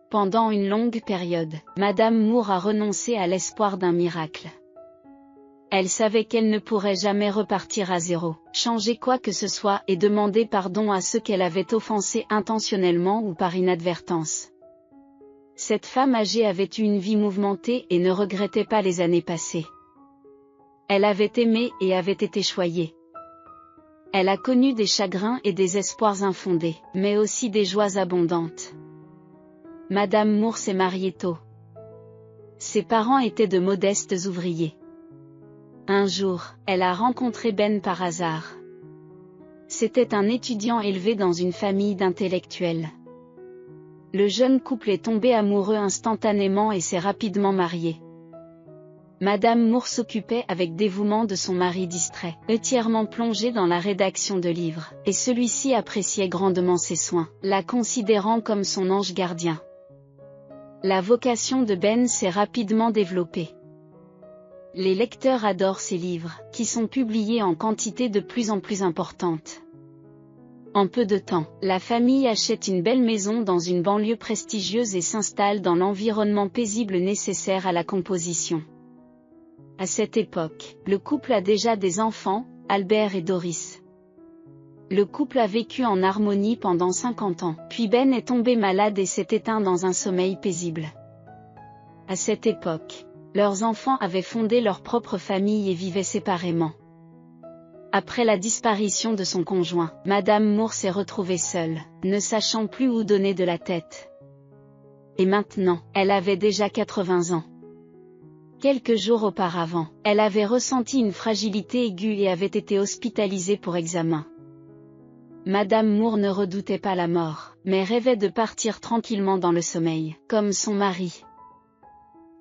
Pendant une longue période, Madame Moore a renoncé à l'espoir d'un miracle. Elle savait qu'elle ne pourrait jamais repartir à zéro, changer quoi que ce soit et demander pardon à ceux qu'elle avait offensés intentionnellement ou par inadvertance. Cette femme âgée avait eu une vie mouvementée et ne regrettait pas les années passées. Elle avait aimé et avait été choyée. Elle a connu des chagrins et des espoirs infondés, mais aussi des joies abondantes. Madame Moore s'est mariée tôt. Ses parents étaient de modestes ouvriers. Un jour, elle a rencontré Ben par hasard. C'était un étudiant élevé dans une famille d'intellectuels. Le jeune couple est tombé amoureux instantanément et s'est rapidement marié. Madame Moore s'occupait avec dévouement de son mari distrait, entièrement plongé dans la rédaction de livres, et celui-ci appréciait grandement ses soins, la considérant comme son ange gardien. La vocation de Ben s'est rapidement développée. Les lecteurs adorent ses livres, qui sont publiés en quantité de plus en plus importante. En peu de temps, la famille achète une belle maison dans une banlieue prestigieuse et s'installe dans l'environnement paisible nécessaire à la composition. À cette époque, le couple a déjà des enfants, Albert et Doris. Le couple a vécu en harmonie pendant 50 ans, puis Ben est tombé malade et s'est éteint dans un sommeil paisible. À cette époque, leurs enfants avaient fondé leur propre famille et vivaient séparément. Après la disparition de son conjoint, Madame Moore s'est retrouvée seule, ne sachant plus où donner de la tête. Et maintenant, elle avait déjà 80 ans. Quelques jours auparavant, elle avait ressenti une fragilité aiguë et avait été hospitalisée pour examen. Madame Moore ne redoutait pas la mort, mais rêvait de partir tranquillement dans le sommeil, comme son mari.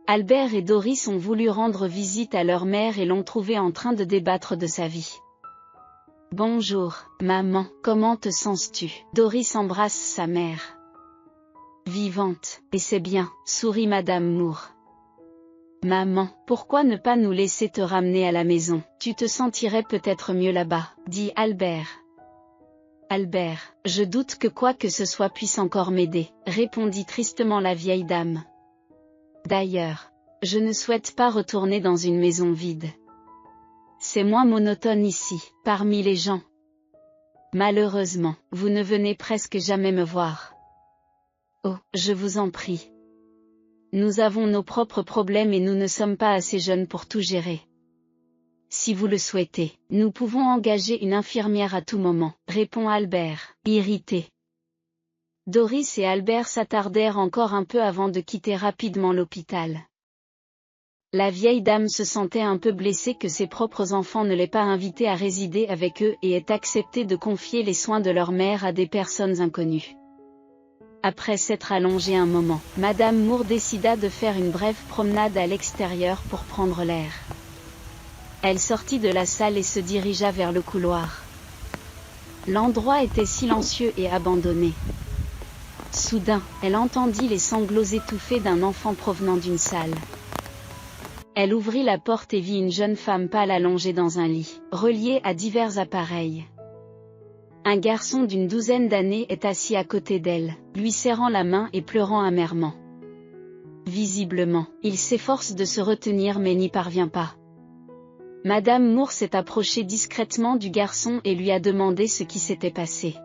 Albert et Doris ont voulu rendre visite à leur mère et l'ont trouvée en train de débattre de sa vie. « Bonjour, maman, comment te sens-tu » Doris embrasse sa mère. « Vivante, et c'est bien » sourit Madame Moore. « Maman, pourquoi ne pas nous laisser te ramener à la maison? Tu te sentirais peut-être mieux là-bas » dit Albert. « Albert, je doute que quoi que ce soit puisse encore m'aider » répondit tristement la vieille dame. D'ailleurs, je ne souhaite pas retourner dans une maison vide. C'est moins monotone ici, parmi les gens. Malheureusement, vous ne venez presque jamais me voir. Oh, je vous en prie. Nous avons nos propres problèmes et nous ne sommes pas assez jeunes pour tout gérer. Si vous le souhaitez, nous pouvons engager une infirmière à tout moment, répond Albert, irrité. Doris et Albert s'attardèrent encore un peu avant de quitter rapidement l'hôpital. La vieille dame se sentait un peu blessée que ses propres enfants ne l'aient pas invitée à résider avec eux et ait accepté de confier les soins de leur mère à des personnes inconnues. Après s'être allongée un moment, Madame Moore décida de faire une brève promenade à l'extérieur pour prendre l'air. Elle sortit de la salle et se dirigea vers le couloir. L'endroit était silencieux et abandonné. Soudain, elle entendit les sanglots étouffés d'un enfant provenant d'une salle. Elle ouvrit la porte et vit une jeune femme pâle allongée dans un lit, reliée à divers appareils. Un garçon d'une douzaine d'années est assis à côté d'elle, lui serrant la main et pleurant amèrement. Visiblement, il s'efforce de se retenir mais n'y parvient pas. Madame Moore s'est approchée discrètement du garçon et lui a demandé ce qui s'était passé.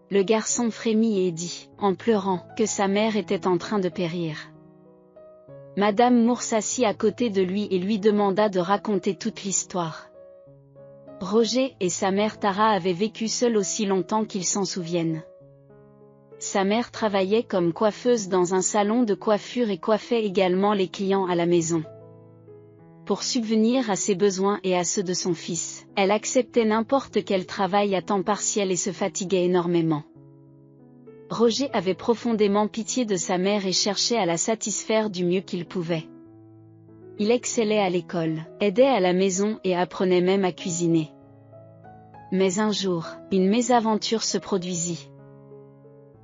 Le garçon frémit et dit, en pleurant, que sa mère était en train de périr. Madame Moore s'assit à côté de lui et lui demanda de raconter toute l'histoire. Roger et sa mère Tara avaient vécu seuls aussi longtemps qu'ils s'en souviennent. Sa mère travaillait comme coiffeuse dans un salon de coiffure et coiffait également les clients à la maison. Pour subvenir à ses besoins et à ceux de son fils, elle acceptait n'importe quel travail à temps partiel et se fatiguait énormément. Roger avait profondément pitié de sa mère et cherchait à la satisfaire du mieux qu'il pouvait. Il excellait à l'école, aidait à la maison et apprenait même à cuisiner. Mais un jour, une mésaventure se produisit.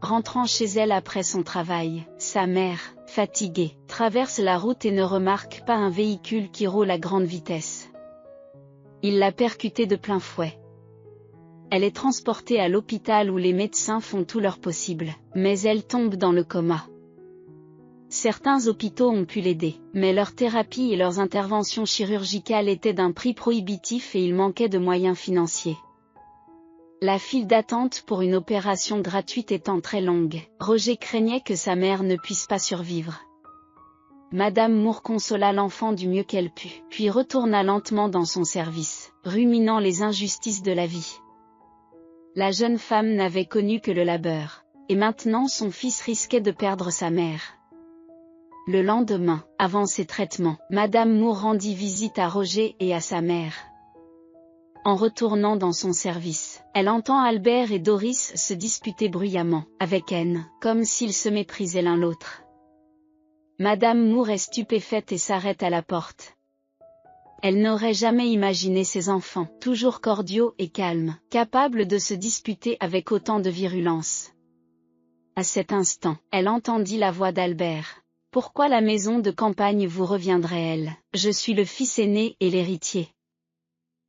Rentrant chez elle après son travail, sa mère, fatiguée, traverse la route et ne remarque pas un véhicule qui roule à grande vitesse. Il l'a percutée de plein fouet. Elle est transportée à l'hôpital où les médecins font tout leur possible, mais elle tombe dans le coma. Certains hôpitaux ont pu l'aider, mais leur thérapie et leurs interventions chirurgicales étaient d'un prix prohibitif et il manquait de moyens financiers. La file d'attente pour une opération gratuite étant très longue, Roger craignait que sa mère ne puisse pas survivre. Madame Moore consola l'enfant du mieux qu'elle put, puis retourna lentement dans son service, ruminant les injustices de la vie. La jeune femme n'avait connu que le labeur, et maintenant son fils risquait de perdre sa mère. Le lendemain, avant ses traitements, Madame Moore rendit visite à Roger et à sa mère. En retournant dans son service, elle entend Albert et Doris se disputer bruyamment, avec haine, comme s'ils se méprisaient l'un l'autre. Madame Moore est stupéfaite et s'arrête à la porte. Elle n'aurait jamais imaginé ses enfants, toujours cordiaux et calmes, capables de se disputer avec autant de virulence. À cet instant, elle entendit la voix d'Albert. « Pourquoi la maison de campagne vous reviendrait-elle? Je suis le fils aîné et l'héritier. »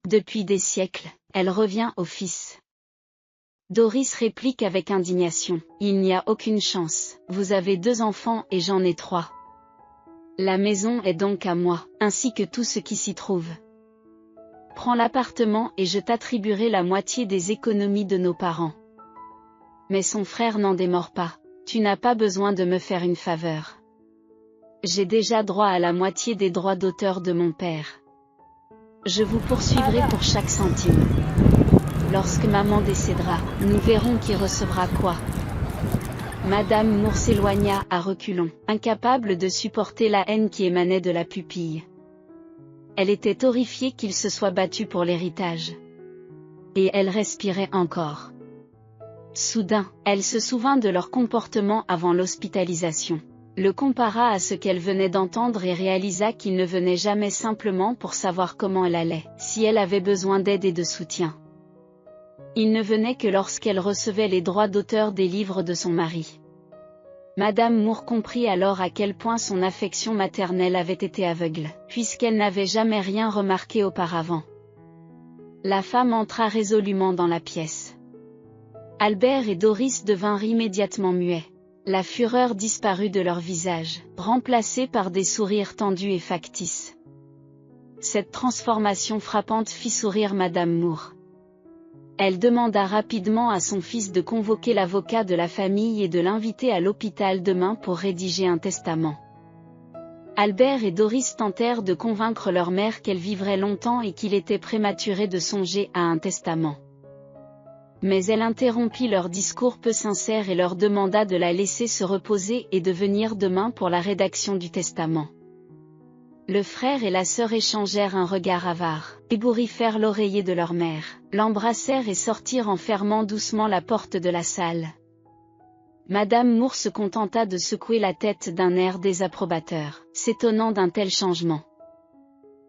Depuis des siècles, elle revient au fils. Doris réplique avec indignation. « Il n'y a aucune chance, vous avez 2 enfants et j'en ai 3. La maison est donc à moi, ainsi que tout ce qui s'y trouve. Prends l'appartement et je t'attribuerai la moitié des économies de nos parents. » Mais son frère n'en démord pas. « Tu n'as pas besoin de me faire une faveur. J'ai déjà droit à la moitié des droits d'auteur de mon père. Je vous poursuivrai pour chaque centime. Lorsque maman décédera, nous verrons qui recevra quoi. » Madame Moore s'éloigna à reculons, incapable de supporter la haine qui émanait de la pupille. Elle était horrifiée qu'il se soit battu pour l'héritage. Et elle respirait encore. Soudain, elle se souvint de leur comportement avant l'hospitalisation. Le compara à ce qu'elle venait d'entendre et réalisa qu'il ne venait jamais simplement pour savoir comment elle allait, si elle avait besoin d'aide et de soutien. Il ne venait que lorsqu'elle recevait les droits d'auteur des livres de son mari. Madame Moore comprit alors à quel point son affection maternelle avait été aveugle, puisqu'elle n'avait jamais rien remarqué auparavant. La femme entra résolument dans la pièce. Albert et Doris devinrent immédiatement muets. La fureur disparut de leur visage, remplacée par des sourires tendus et factices. Cette transformation frappante fit sourire Madame Moore. Elle demanda rapidement à son fils de convoquer l'avocat de la famille et de l'inviter à l'hôpital demain pour rédiger un testament. Albert et Doris tentèrent de convaincre leur mère qu'elle vivrait longtemps et qu'il était prématuré de songer à un testament. Mais elle interrompit leur discours peu sincère et leur demanda de la laisser se reposer et de venir demain pour la rédaction du testament. Le frère et la sœur échangèrent un regard avare, ébouriffèrent l'oreiller de leur mère, l'embrassèrent et sortirent en fermant doucement la porte de la salle. Madame Moore se contenta de secouer la tête d'un air désapprobateur, s'étonnant d'un tel changement.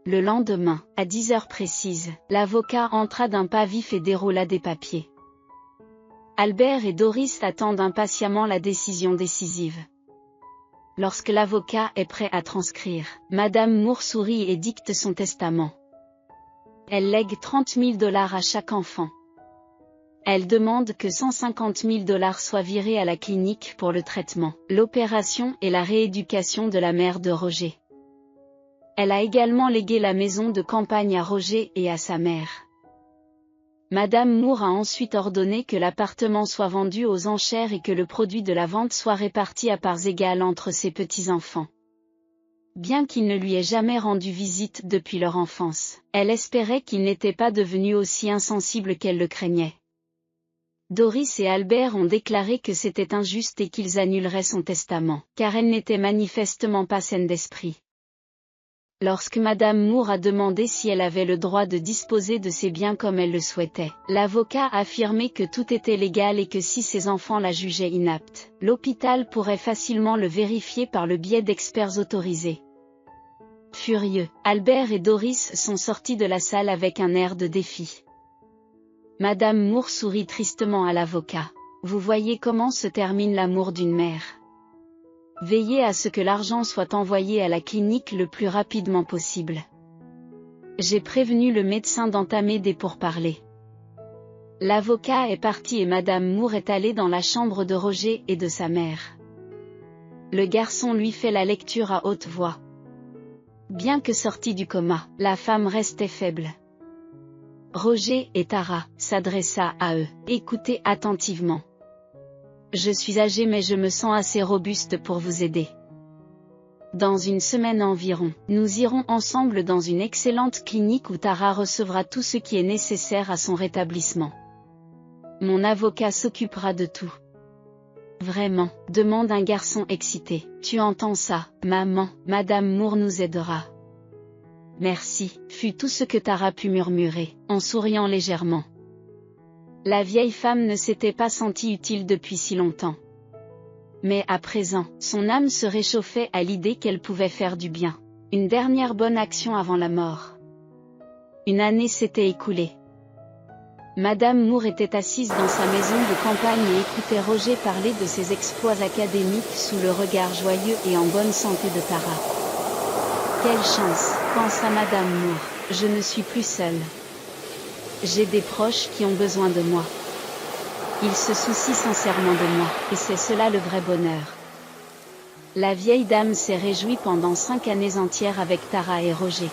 Le lendemain, à 10 heures précises, l'avocat entra d'un pas vif et déroula des papiers. Albert et Doris attendent impatiemment la décision décisive. Lorsque l'avocat est prêt à transcrire, Madame Moore sourit et dicte son testament. Elle lègue $30 000 à chaque enfant. Elle demande que $150 000 soient virés à la clinique pour le traitement, l'opération et la rééducation de la mère de Roger. Elle a également légué la maison de campagne à Roger et à sa mère. Madame Moore a ensuite ordonné que l'appartement soit vendu aux enchères et que le produit de la vente soit réparti à parts égales entre ses petits-enfants. Bien qu'il ne lui ait jamais rendu visite depuis leur enfance, elle espérait qu'il n'était pas devenu aussi insensible qu'elle le craignait. Doris et Albert ont déclaré que c'était injuste et qu'ils annuleraient son testament, car elle n'était manifestement pas saine d'esprit. Lorsque Madame Moore a demandé si elle avait le droit de disposer de ses biens comme elle le souhaitait, l'avocat a affirmé que tout était légal et que si ses enfants la jugeaient inapte, l'hôpital pourrait facilement le vérifier par le biais d'experts autorisés. Furieux, Albert et Doris sont sortis de la salle avec un air de défi. Madame Moore sourit tristement à l'avocat. « Vous voyez comment se termine l'amour d'une mère. Veillez à ce que l'argent soit envoyé à la clinique le plus rapidement possible. J'ai prévenu le médecin d'entamer des pourparlers. » L'avocat est parti et Madame Moore est allée dans la chambre de Roger et de sa mère. Le garçon lui fait la lecture à haute voix. Bien que sortie du coma, la femme restait faible. Roger et Tara s'adressa à eux. Écoutez attentivement. Je suis âgée mais je me sens assez robuste pour vous aider. Dans une semaine environ, nous irons ensemble dans une excellente clinique où Tara recevra tout ce qui est nécessaire à son rétablissement. Mon avocat s'occupera de tout. Vraiment, demande un garçon excité. Tu entends ça, maman, Madame Moore nous aidera. Merci, fut tout ce que Tara put murmurer, en souriant légèrement. La vieille femme ne s'était pas sentie utile depuis si longtemps. Mais à présent, son âme se réchauffait à l'idée qu'elle pouvait faire du bien. Une dernière bonne action avant la mort. Une année s'était écoulée. Madame Moore était assise dans sa maison de campagne et écoutait Roger parler de ses exploits académiques sous le regard joyeux et en bonne santé de Tara. Quelle chance, pensa Madame Moore, je ne suis plus seule. J'ai des proches qui ont besoin de moi. Ils se soucient sincèrement de moi, et c'est cela le vrai bonheur. La vieille dame s'est réjouie pendant 5 années entières avec Tara et Roger.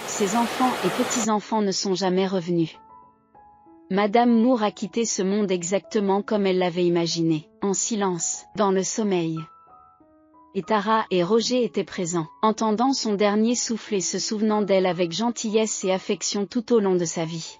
Ses enfants et petits-enfants ne sont jamais revenus. Madame Moore a quitté ce monde exactement comme elle l'avait imaginé, en silence, dans le sommeil. Et Tara et Roger étaient présents, entendant son dernier souffle et se souvenant d'elle avec gentillesse et affection tout au long de sa vie.